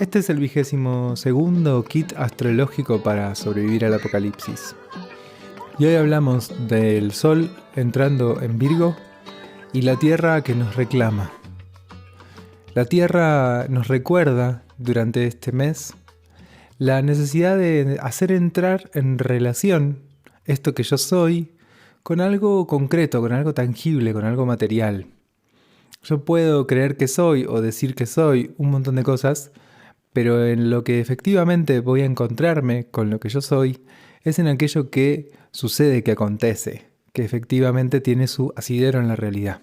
Este es el 22º kit astrológico para sobrevivir al apocalipsis. Y hoy hablamos del Sol entrando en Virgo y la Tierra que nos reclama. La Tierra nos recuerda durante este mes la necesidad de hacer entrar en relación esto que yo soy con algo concreto, con algo tangible, con algo material. Yo puedo creer que soy o decir que soy un montón de cosas, pero en lo que efectivamente voy a encontrarme con lo que yo soy es en aquello que sucede, que acontece, que efectivamente tiene su asidero en la realidad.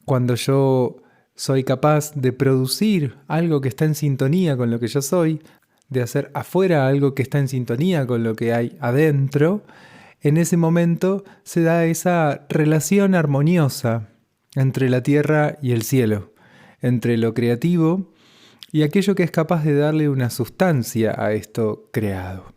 Cuando yo soy capaz de producir algo que está en sintonía con lo que yo soy, de hacer afuera algo que está en sintonía con lo que hay adentro, en ese momento se da esa relación armoniosa entre la tierra y el cielo, entre lo creativo y aquello que es capaz de darle una sustancia a esto creado.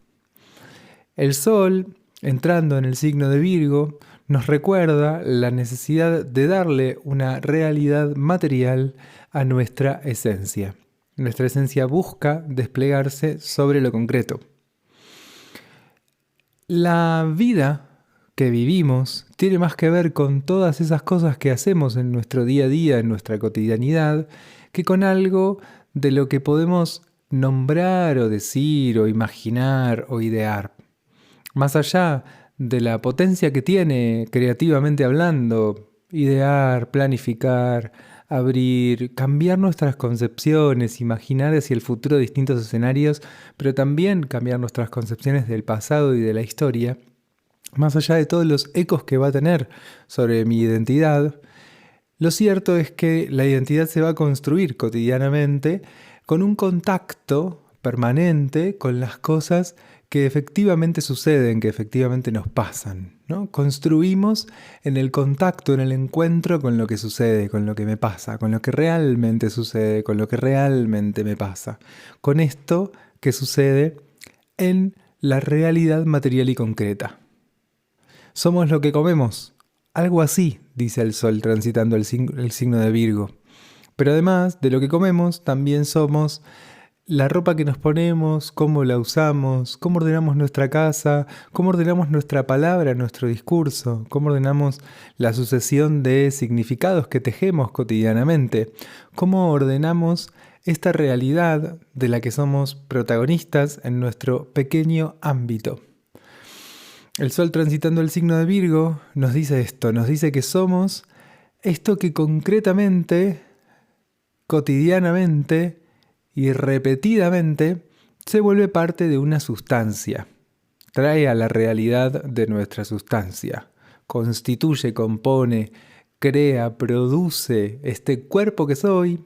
El Sol, entrando en el signo de Virgo, nos recuerda la necesidad de darle una realidad material a nuestra esencia. Nuestra esencia busca desplegarse sobre lo concreto. La vida que vivimos tiene más que ver con todas esas cosas que hacemos en nuestro día a día, en nuestra cotidianidad, que con algo de lo que podemos nombrar o decir o imaginar o idear. Más allá de la potencia que tiene creativamente hablando, idear, planificar, abrir, cambiar nuestras concepciones, imaginar hacia el futuro distintos escenarios, pero también cambiar nuestras concepciones del pasado y de la historia, más allá de todos los ecos que va a tener sobre mi identidad, lo cierto es que la identidad se va a construir cotidianamente con un contacto permanente con las cosas que efectivamente suceden, que efectivamente nos pasan, ¿no? Construimos en el contacto, en el encuentro con lo que sucede, con lo que me pasa, con lo que realmente sucede, con lo que realmente me pasa, con esto que sucede en la realidad material y concreta. Somos lo que comemos, algo así, dice el Sol transitando el signo de Virgo. Pero además de lo que comemos, también somos la ropa que nos ponemos, cómo la usamos, cómo ordenamos nuestra casa, cómo ordenamos nuestra palabra, nuestro discurso, cómo ordenamos la sucesión de significados que tejemos cotidianamente, cómo ordenamos esta realidad de la que somos protagonistas en nuestro pequeño ámbito. El Sol transitando el signo de Virgo nos dice esto, nos dice que somos esto que concretamente, cotidianamente y repetidamente se vuelve parte de una sustancia. Trae a la realidad de nuestra sustancia. Constituye, compone, crea, produce este cuerpo que soy,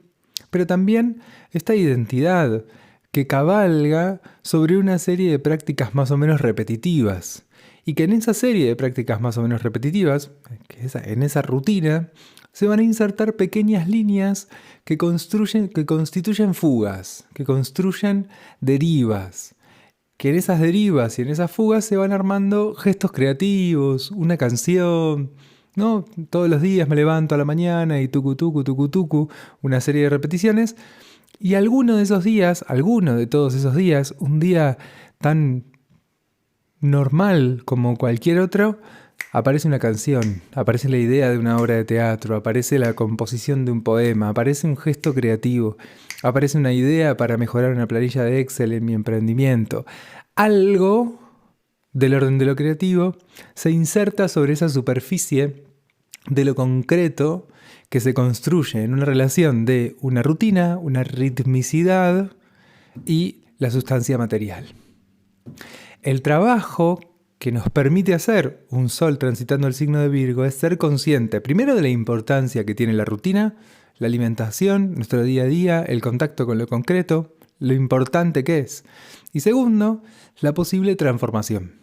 pero también esta identidad que cabalga sobre una serie de prácticas más o menos repetitivas. Y que en esa serie de prácticas más o menos repetitivas, en esa rutina, se van a insertar pequeñas líneas que constituyen fugas, que construyen derivas, que en esas derivas y en esas fugas se van armando gestos creativos, una canción, ¿no? Todos los días me levanto a la mañana y tucu tucu tucu tucu, una serie de repeticiones, y alguno de todos esos días, un día tan normal como cualquier otro, aparece una canción, aparece la idea de una obra de teatro, aparece la composición de un poema, aparece un gesto creativo, aparece una idea para mejorar una planilla de Excel en mi emprendimiento. Algo del orden de lo creativo se inserta sobre esa superficie de lo concreto que se construye en una relación de una rutina, una ritmicidad y la sustancia material. El trabajo que nos permite hacer un Sol transitando el signo de Virgo es ser consciente, primero, de la importancia que tiene la rutina, la alimentación, nuestro día a día, el contacto con lo concreto, lo importante que es. Y segundo, la posible transformación.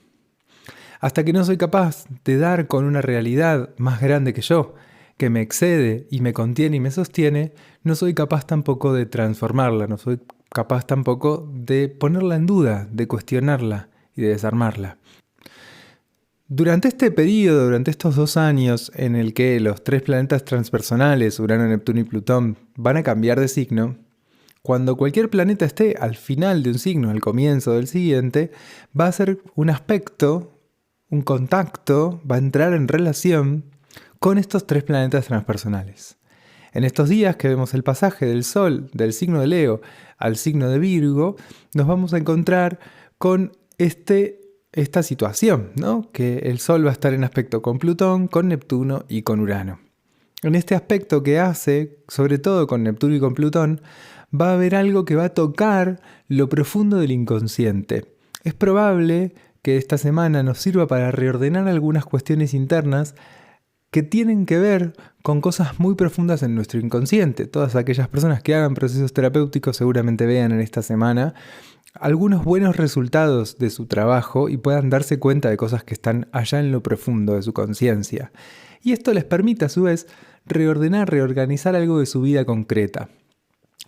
Hasta que no soy capaz de dar con una realidad más grande que yo, que me excede y me contiene y me sostiene, no soy capaz tampoco de transformarla, no soy capaz tampoco de ponerla en duda, de cuestionarla y de desarmarla. Durante este periodo, durante estos 2 años en el que los 3 planetas transpersonales, Urano, Neptuno y Plutón, van a cambiar de signo, Cuando cualquier planeta esté al final de un signo, al comienzo del siguiente, va a ser un aspecto, un contacto, va a entrar en relación con estos 3 planetas transpersonales. En estos días que vemos el pasaje del Sol, del signo de Leo al signo de Virgo, nos vamos a encontrar con esta situación, ¿no? Que el Sol va a estar en aspecto con Plutón, con Neptuno y con Urano. En este aspecto que hace, sobre todo con Neptuno y con Plutón, va a haber algo que va a tocar lo profundo del inconsciente. Es probable que esta semana nos sirva para reordenar algunas cuestiones internas que tienen que ver con cosas muy profundas en nuestro inconsciente. Todas aquellas personas que hagan procesos terapéuticos seguramente vean en esta semana algunos buenos resultados de su trabajo y puedan darse cuenta de cosas que están allá en lo profundo de su conciencia. Y esto les permite a su vez reorganizar algo de su vida concreta.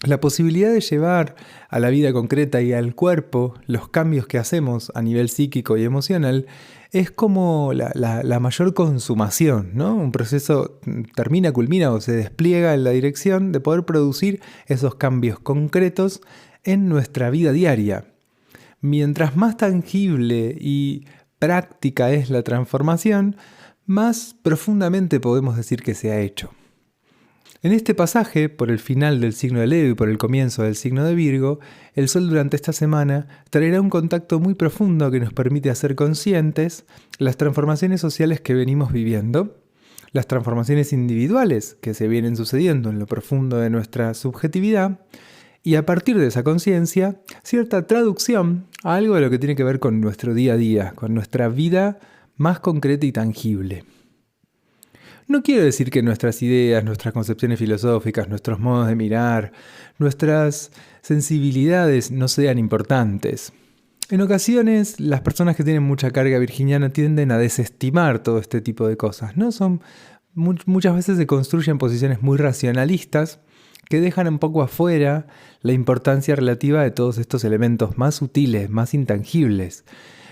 La posibilidad de llevar a la vida concreta y al cuerpo los cambios que hacemos a nivel psíquico y emocional es como la mayor consumación, ¿no? Un proceso termina, culmina o se despliega en la dirección de poder producir esos cambios concretos en nuestra vida diaria. Mientras más tangible y práctica es la transformación, más profundamente podemos decir que se ha hecho. En este pasaje, por el final del signo de Leo y por el comienzo del signo de Virgo, el Sol durante esta semana traerá un contacto muy profundo que nos permite hacer conscientes las transformaciones sociales que venimos viviendo, las transformaciones individuales que se vienen sucediendo en lo profundo de nuestra subjetividad, y a partir de esa conciencia, cierta traducción a algo de lo que tiene que ver con nuestro día a día, con nuestra vida más concreta y tangible. No quiero decir que nuestras ideas, nuestras concepciones filosóficas, nuestros modos de mirar, nuestras sensibilidades no sean importantes. En ocasiones, las personas que tienen mucha carga virginiana tienden a desestimar todo este tipo de cosas, ¿no? Muchas veces se construyen posiciones muy racionalistas que dejan un poco afuera la importancia relativa de todos estos elementos más sutiles, más intangibles.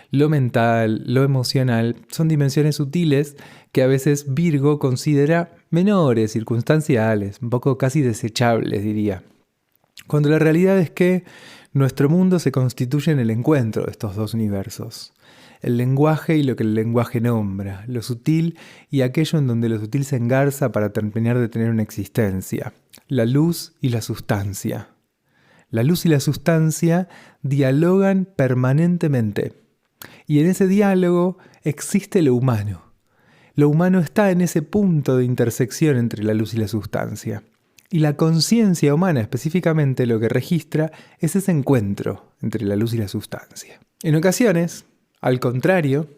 Lo mental, lo emocional, son dimensiones sutiles que a veces Virgo considera menores, circunstanciales, un poco casi desechables, diría. Cuando la realidad es que nuestro mundo se constituye en el encuentro de estos 2 universos. El lenguaje y lo que el lenguaje nombra, lo sutil y aquello en donde lo sutil se engarza para terminar de tener una existencia. La luz y la sustancia. La luz y la sustancia dialogan permanentemente. Y en ese diálogo existe lo humano. Lo humano está en ese punto de intersección entre la luz y la sustancia. Y la conciencia humana específicamente lo que registra es ese encuentro entre la luz y la sustancia. En ocasiones, al contrario,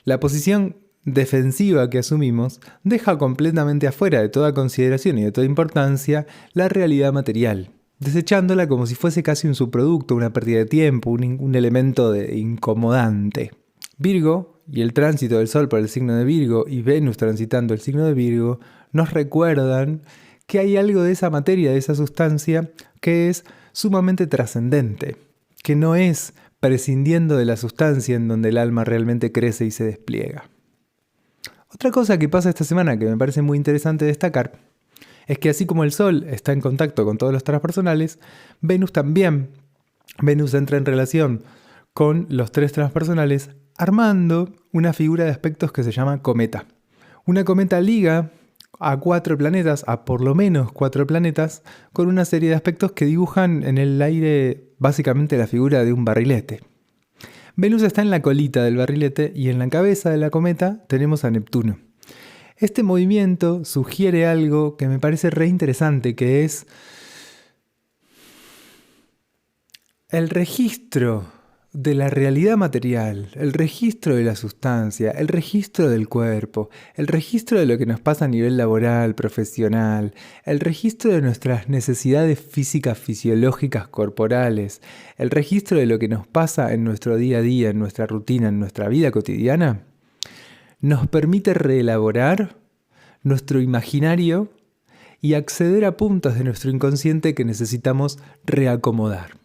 la posición defensiva que asumimos deja completamente afuera de toda consideración y de toda importancia la realidad material, desechándola como si fuese casi un subproducto, una pérdida de tiempo, un elemento incomodante. Virgo y el tránsito del Sol por el signo de Virgo y Venus transitando el signo de Virgo nos recuerdan que hay algo de esa materia, de esa sustancia, que es sumamente trascendente, que no es prescindiendo de la sustancia en donde el alma realmente crece y se despliega. Otra cosa que pasa esta semana que me parece muy interesante destacar es que así como el Sol está en contacto con todos los transpersonales, Venus también. Venus entra en relación con los 3 transpersonales armando una figura de aspectos que se llama cometa. Una cometa liga a 4 planetas, a por lo menos 4 planetas, con una serie de aspectos que dibujan en el aire básicamente la figura de un barrilete. Venus está en la colita del barrilete y en la cabeza de la cometa tenemos a Neptuno. Este movimiento sugiere algo que me parece re interesante, que es el registro de la realidad material, el registro de la sustancia, el registro del cuerpo, el registro de lo que nos pasa a nivel laboral, profesional, el registro de nuestras necesidades físicas, fisiológicas, corporales, el registro de lo que nos pasa en nuestro día a día, en nuestra rutina, en nuestra vida cotidiana, nos permite reelaborar nuestro imaginario y acceder a puntos de nuestro inconsciente que necesitamos reacomodar.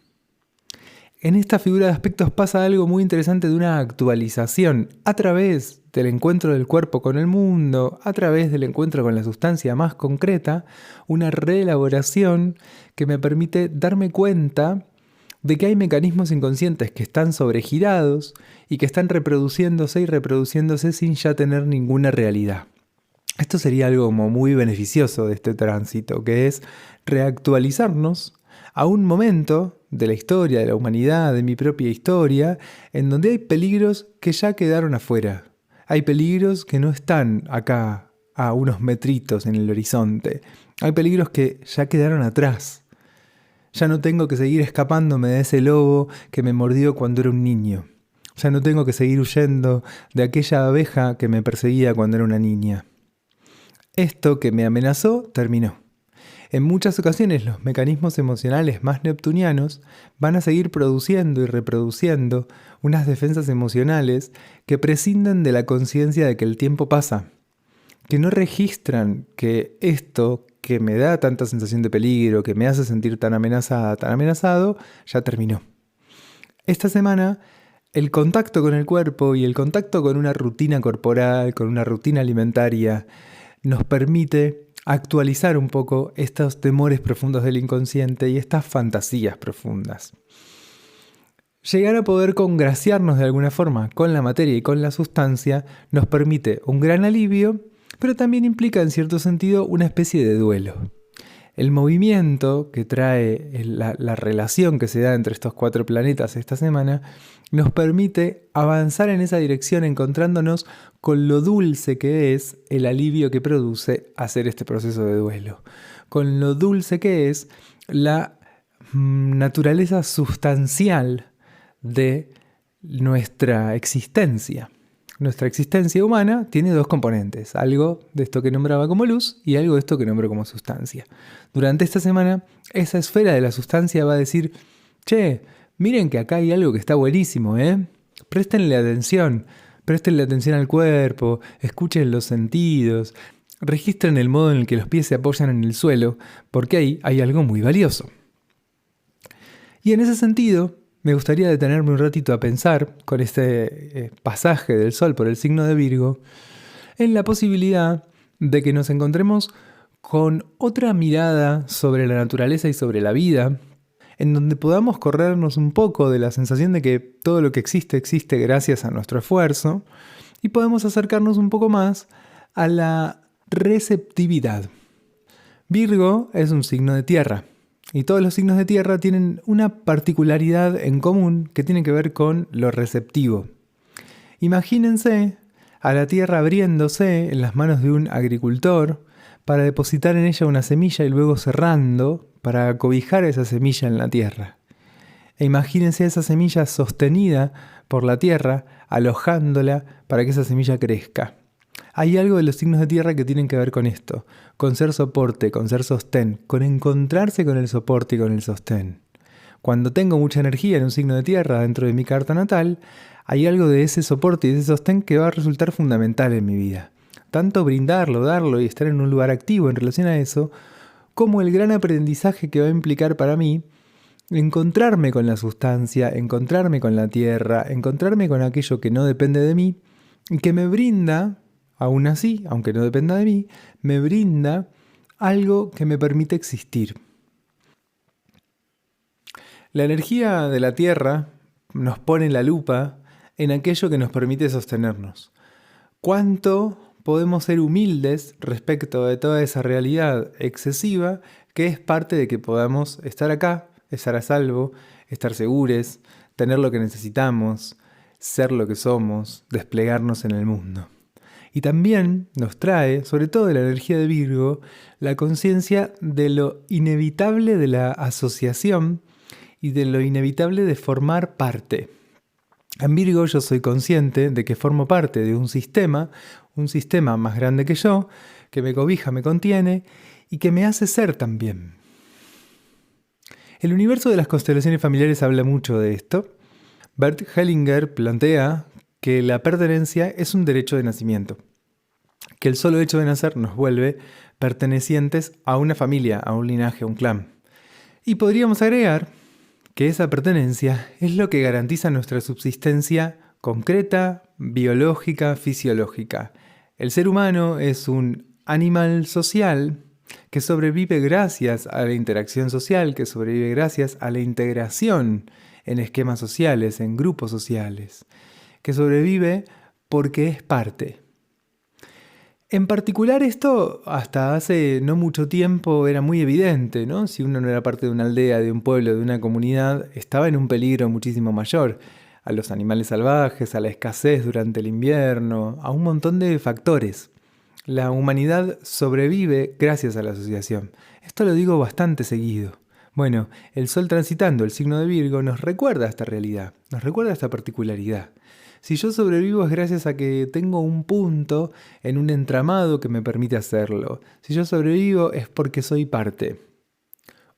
En esta figura de aspectos pasa algo muy interesante de una actualización a través del encuentro del cuerpo con el mundo, a través del encuentro con la sustancia más concreta, una reelaboración que me permite darme cuenta de que hay mecanismos inconscientes que están sobregirados y que están reproduciéndose y reproduciéndose sin ya tener ninguna realidad. Esto sería algo como muy beneficioso de este tránsito, que es reactualizarnos a un momento de la historia, de la humanidad, de mi propia historia, en donde hay peligros que ya quedaron afuera. Hay peligros que no están acá a unos metritos en el horizonte. Hay peligros que ya quedaron atrás. Ya no tengo que seguir escapándome de ese lobo que me mordió cuando era un niño. Ya no tengo que seguir huyendo de aquella abeja que me perseguía cuando era una niña. Esto que me amenazó terminó. En muchas ocasiones los mecanismos emocionales más neptunianos van a seguir produciendo y reproduciendo unas defensas emocionales que prescinden de la conciencia de que el tiempo pasa, que no registran que esto que me da tanta sensación de peligro, que me hace sentir tan amenazada, tan amenazado, ya terminó. Esta semana, el contacto con el cuerpo y el contacto con una rutina corporal, con una rutina alimentaria, nos permite actualizar un poco estos temores profundos del inconsciente y estas fantasías profundas. Llegar a poder congraciarnos de alguna forma con la materia y con la sustancia nos permite un gran alivio, pero también implica en cierto sentido una especie de duelo. El movimiento que trae la relación que se da entre estos 4 planetas esta semana nos permite avanzar en esa dirección encontrándonos con lo dulce que es el alivio que produce hacer este proceso de duelo, con lo dulce que es la naturaleza sustancial de nuestra existencia. Nuestra existencia humana tiene 2 componentes, algo de esto que nombraba como luz y algo de esto que nombro como sustancia. Durante esta semana, esa esfera de la sustancia va a decir, che, miren que acá hay algo que está buenísimo, Préstenle atención al cuerpo, escuchen los sentidos, registren el modo en el que los pies se apoyan en el suelo, porque ahí hay algo muy valioso. Y en ese sentido, me gustaría detenerme un ratito a pensar, con este pasaje del Sol por el signo de Virgo, en la posibilidad de que nos encontremos con otra mirada sobre la naturaleza y sobre la vida, en donde podamos corrernos un poco de la sensación de que todo lo que existe existe gracias a nuestro esfuerzo, y podemos acercarnos un poco más a la receptividad. Virgo es un signo de tierra. Y todos los signos de tierra tienen una particularidad en común que tiene que ver con lo receptivo. Imagínense a la tierra abriéndose en las manos de un agricultor para depositar en ella una semilla y luego cerrando para acobijar esa semilla en la tierra. E imagínense esa semilla sostenida por la tierra, alojándola para que esa semilla crezca. Hay algo de los signos de tierra que tienen que ver con esto, con ser soporte, con ser sostén, con encontrarse con el soporte y con el sostén. Cuando tengo mucha energía en un signo de tierra dentro de mi carta natal, hay algo de ese soporte y de ese sostén que va a resultar fundamental en mi vida. Tanto brindarlo, darlo y estar en un lugar activo en relación a eso, como el gran aprendizaje que va a implicar para mí encontrarme con la sustancia, encontrarme con la tierra, encontrarme con aquello que no depende de mí y que me brinda, aún así, aunque no dependa de mí, me brinda algo que me permite existir. La energía de la Tierra nos pone la lupa en aquello que nos permite sostenernos. ¿Cuánto podemos ser humildes respecto de toda esa realidad excesiva que es parte de que podamos estar acá, estar a salvo, estar seguros, tener lo que necesitamos, ser lo que somos, desplegarnos en el mundo? Y también nos trae, sobre todo de la energía de Virgo, la conciencia de lo inevitable de la asociación y de lo inevitable de formar parte. En Virgo yo soy consciente de que formo parte de un sistema más grande que yo, que me cobija, me contiene y que me hace ser también. El universo de las constelaciones familiares habla mucho de esto. Bert Hellinger plantea que la pertenencia es un derecho de nacimiento, que el solo hecho de nacer nos vuelve pertenecientes a una familia, a un linaje, a un clan. Y podríamos agregar que esa pertenencia es lo que garantiza nuestra subsistencia concreta, biológica, fisiológica. El ser humano es un animal social que sobrevive gracias a la interacción social, que sobrevive gracias a la integración en esquemas sociales, en grupos sociales, que sobrevive porque es parte. En particular esto hasta hace no mucho tiempo era muy evidente, ¿no? Si uno no era parte de una aldea, de un pueblo, de una comunidad, estaba en un peligro muchísimo mayor. A los animales salvajes, a la escasez durante el invierno, a un montón de factores. La humanidad sobrevive gracias a la asociación. Esto lo digo bastante seguido. Bueno, el Sol transitando el signo de Virgo nos recuerda esta realidad, nos recuerda esta particularidad. Si yo sobrevivo es gracias a que tengo un punto en un entramado que me permite hacerlo. Si yo sobrevivo es porque soy parte.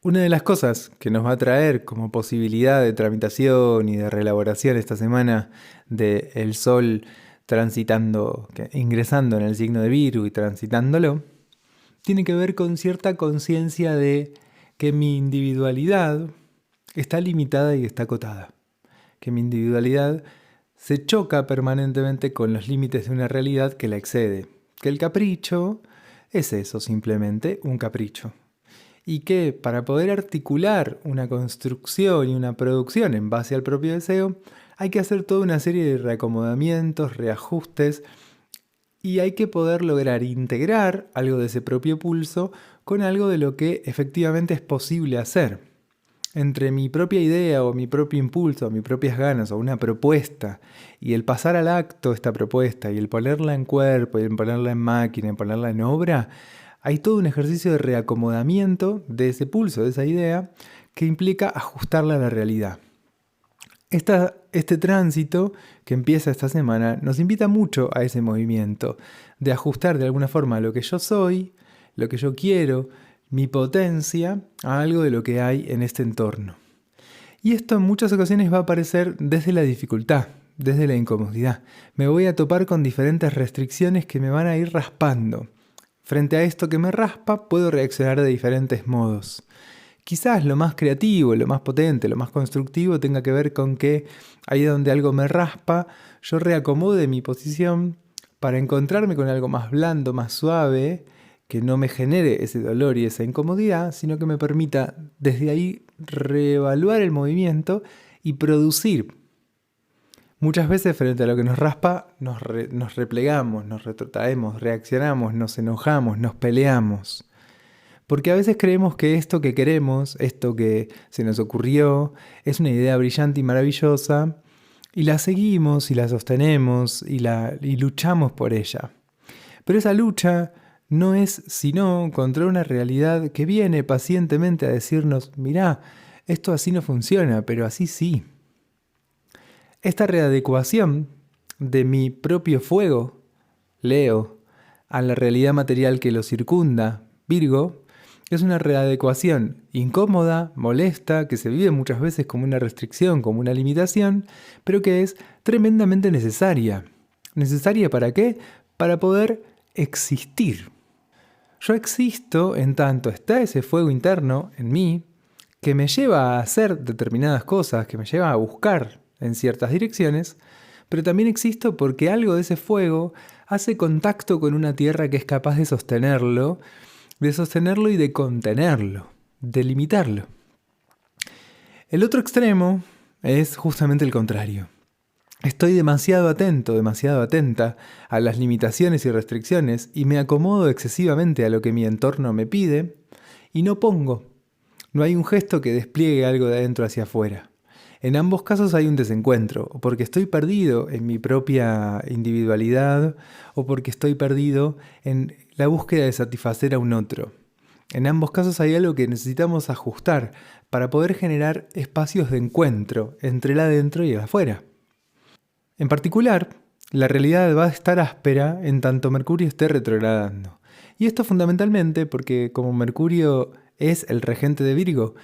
Una de las cosas que nos va a traer como posibilidad de tramitación y de reelaboración esta semana de el Sol transitando, ingresando en el signo de Virgo y transitándolo, tiene que ver con cierta conciencia de que mi individualidad está limitada y está acotada. Que mi individualidad se choca permanentemente con los límites de una realidad que la excede. Que el capricho es eso, simplemente un capricho. Y que para poder articular una construcción y una producción en base al propio deseo, hay que hacer toda una serie de reacomodamientos, reajustes, y hay que poder lograr integrar algo de ese propio pulso con algo de lo que efectivamente es posible hacer. Entre mi propia idea o mi propio impulso, o mis propias ganas o una propuesta y el pasar al acto esta propuesta y el ponerla en cuerpo y el ponerla en máquina y ponerla en obra, hay todo un ejercicio de reacomodamiento de ese pulso, de esa idea, que implica ajustarla a la realidad. Este tránsito que empieza esta semana nos invita mucho a ese movimiento de ajustar de alguna forma lo que yo soy, lo que yo quiero, mi potencia a algo de lo que hay en este entorno. Y esto en muchas ocasiones va a aparecer desde la dificultad, desde la incomodidad. Me voy a topar con diferentes restricciones que me van a ir raspando. Frente a esto que me raspa, puedo reaccionar de diferentes modos. Quizás lo más creativo, lo más potente, lo más constructivo tenga que ver con que ahí donde algo me raspa, yo reacomode mi posición para encontrarme con algo más blando, más suave, que no me genere ese dolor y esa incomodidad, sino que me permita desde ahí reevaluar el movimiento y producir. Muchas veces frente a lo que nos raspa nos replegamos, nos retrotraemos, reaccionamos, nos enojamos, nos peleamos. Porque a veces creemos que esto que queremos, esto que se nos ocurrió, es una idea brillante y maravillosa, y la seguimos y la sostenemos y luchamos por ella. Pero esa lucha no es sino contra una realidad que viene pacientemente a decirnos, mirá, esto así no funciona, pero así sí. Esta readecuación de mi propio fuego, Leo, a la realidad material que lo circunda, Virgo, es una readecuación incómoda, molesta, que se vive muchas veces como una restricción, como una limitación, pero que es tremendamente necesaria. ¿Necesaria para qué? Para poder existir. Yo existo en tanto está ese fuego interno en mí que me lleva a hacer determinadas cosas, que me lleva a buscar en ciertas direcciones, pero también existo porque algo de ese fuego hace contacto con una tierra que es capaz de sostenerlo y de contenerlo, de limitarlo. El otro extremo es justamente el contrario. Estoy demasiado atento, demasiado atenta a las limitaciones y restricciones y me acomodo excesivamente a lo que mi entorno me pide y no pongo. No hay un gesto que despliegue algo de adentro hacia afuera. En ambos casos hay un desencuentro, o porque estoy perdido en mi propia individualidad o porque estoy perdido en la búsqueda de satisfacer a un otro. En ambos casos hay algo que necesitamos ajustar para poder generar espacios de encuentro entre el adentro y el afuera. En particular, la realidad va a estar áspera en tanto Mercurio esté retrogradando. Y esto fundamentalmente porque como Mercurio es el regente de Virgo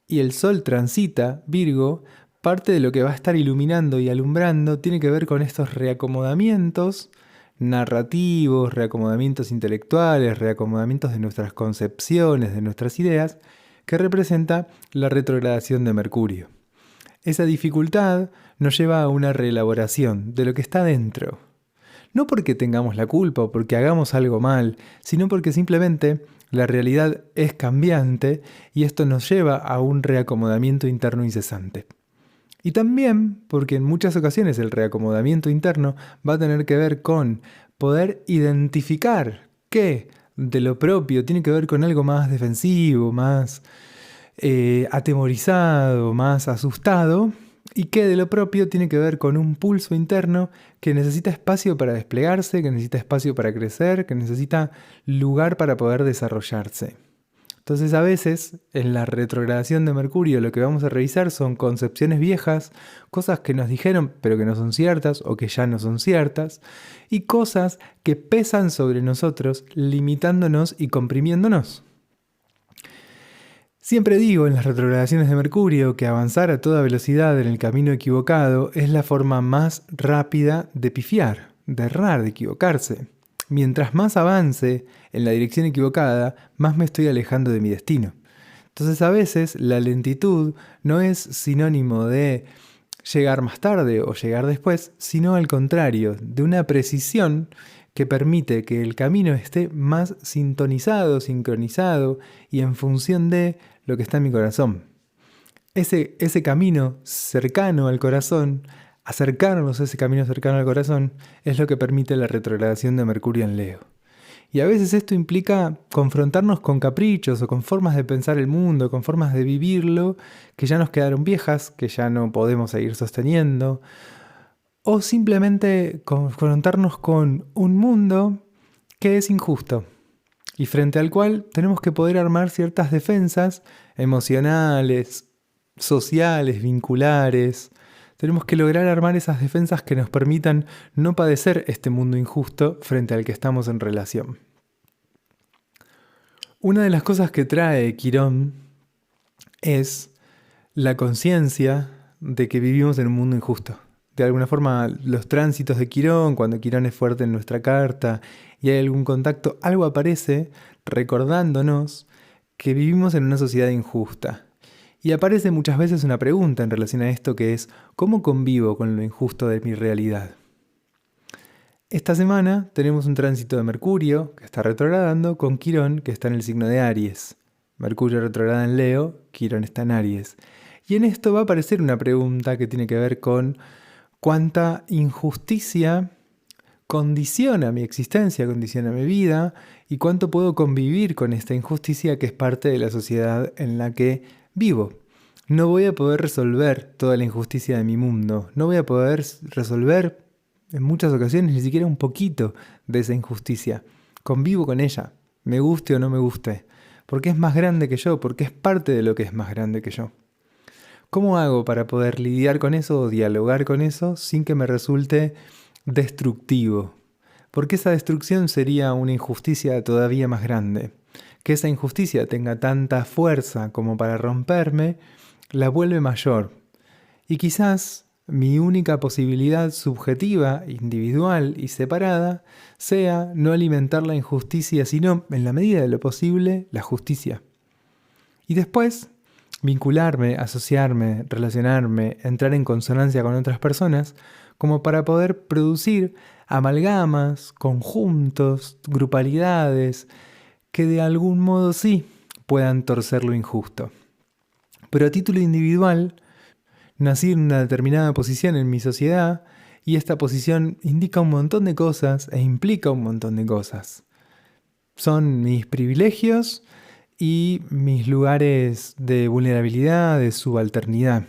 y el Sol transita Virgo, parte de lo que va a estar iluminando y alumbrando tiene que ver con estos reacomodamientos narrativos, reacomodamientos intelectuales, reacomodamientos de nuestras concepciones, de nuestras ideas, que representa la retrogradación de Mercurio. Esa dificultad nos lleva a una reelaboración de lo que está dentro. No porque tengamos la culpa o porque hagamos algo mal, sino porque simplemente la realidad es cambiante y esto nos lleva a un reacomodamiento interno incesante. Y también porque en muchas ocasiones el reacomodamiento interno va a tener que ver con poder identificar qué de lo propio tiene que ver con algo más defensivo, más atemorizado, más asustado, y qué de lo propio tiene que ver con un pulso interno que necesita espacio para desplegarse, que necesita espacio para crecer, que necesita lugar para poder desarrollarse. Entonces a veces en la retrogradación de Mercurio lo que vamos a revisar son concepciones viejas, cosas que nos dijeron pero que no son ciertas o que ya no son ciertas, y cosas que pesan sobre nosotros limitándonos y comprimiéndonos. Siempre digo en las retrogradaciones de Mercurio que avanzar a toda velocidad en el camino equivocado es la forma más rápida de pifiar, de errar, de equivocarse. Mientras más avance en la dirección equivocada, más me estoy alejando de mi destino. Entonces a veces la lentitud no es sinónimo de llegar más tarde o llegar después, sino al contrario, de una precisión que permite que el camino esté más sintonizado, sincronizado y en función de lo que está en mi corazón. Ese camino cercano al corazón, acercarnos a ese camino cercano al corazón, es lo que permite la retrogradación de Mercurio en Leo. Y a veces esto implica confrontarnos con caprichos o con formas de pensar el mundo, con formas de vivirlo que ya nos quedaron viejas, que ya no podemos seguir sosteniendo, o simplemente confrontarnos con un mundo que es injusto y frente al cual tenemos que poder armar ciertas defensas emocionales, sociales, vinculares. Tenemos que lograr armar esas defensas que nos permitan no padecer este mundo injusto frente al que estamos en relación. Una de las cosas que trae Quirón es la conciencia de que vivimos en un mundo injusto. De alguna forma, los tránsitos de Quirón, cuando Quirón es fuerte en nuestra carta y hay algún contacto, algo aparece recordándonos que vivimos en una sociedad injusta. Y aparece muchas veces una pregunta en relación a esto que es, ¿cómo convivo con lo injusto de mi realidad? Esta semana tenemos un tránsito de Mercurio, que está retrogradando, con Quirón, que está en el signo de Aries. Mercurio retrograda en Leo, Quirón está en Aries. Y en esto va a aparecer una pregunta que tiene que ver con cuánta injusticia condiciona mi existencia, condiciona mi vida, y cuánto puedo convivir con esta injusticia que es parte de la sociedad en la que vivo. No voy a poder resolver toda la injusticia de mi mundo, no voy a poder resolver en muchas ocasiones ni siquiera un poquito de esa injusticia. Convivo con ella, me guste o no me guste, porque es más grande que yo, porque es parte de lo que es más grande que yo. ¿Cómo hago para poder lidiar con eso o dialogar con eso sin que me resulte destructivo? Porque esa destrucción sería una injusticia todavía más grande. Que esa injusticia tenga tanta fuerza como para romperme, la vuelve mayor. Y quizás mi única posibilidad subjetiva, individual y separada sea no alimentar la injusticia, sino, en la medida de lo posible, la justicia. Y después vincularme, asociarme, relacionarme, entrar en consonancia con otras personas, como para poder producir amalgamas, conjuntos, grupalidades, que de algún modo sí puedan torcer lo injusto. Pero a título individual, nací en una determinada posición en mi sociedad y esta posición indica un montón de cosas e implica un montón de cosas. Son mis privilegios y mis lugares de vulnerabilidad, de subalternidad,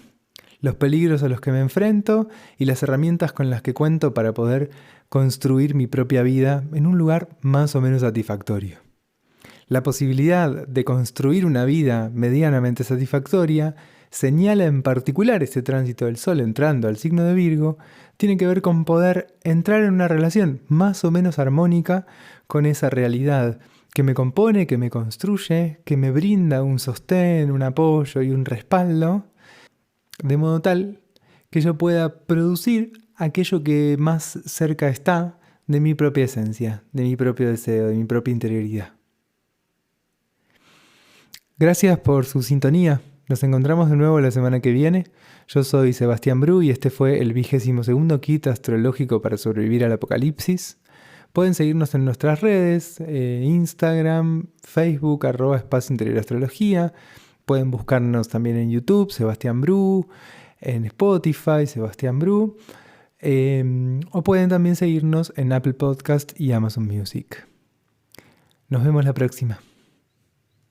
los peligros a los que me enfrento y las herramientas con las que cuento para poder construir mi propia vida en un lugar más o menos satisfactorio. La posibilidad de construir una vida medianamente satisfactoria señala en particular este tránsito del Sol entrando al signo de Virgo, tiene que ver con poder entrar en una relación más o menos armónica con esa realidad que me compone, que me construye, que me brinda un sostén, un apoyo y un respaldo, de modo tal que yo pueda producir aquello que más cerca está de mi propia esencia, de mi propio deseo, de mi propia interioridad. Gracias por su sintonía. nos encontramos de nuevo la semana que viene. Yo soy Sebastián Bru y este fue el 22º kit astrológico para sobrevivir al apocalipsis. Pueden seguirnos en nuestras redes, Instagram, Facebook, @Espacio Interior Astrología. Pueden buscarnos también en YouTube, Sebastián Bru, en Spotify, Sebastián Bru. O pueden también seguirnos en Apple Podcast y Amazon Music. Nos vemos la próxima.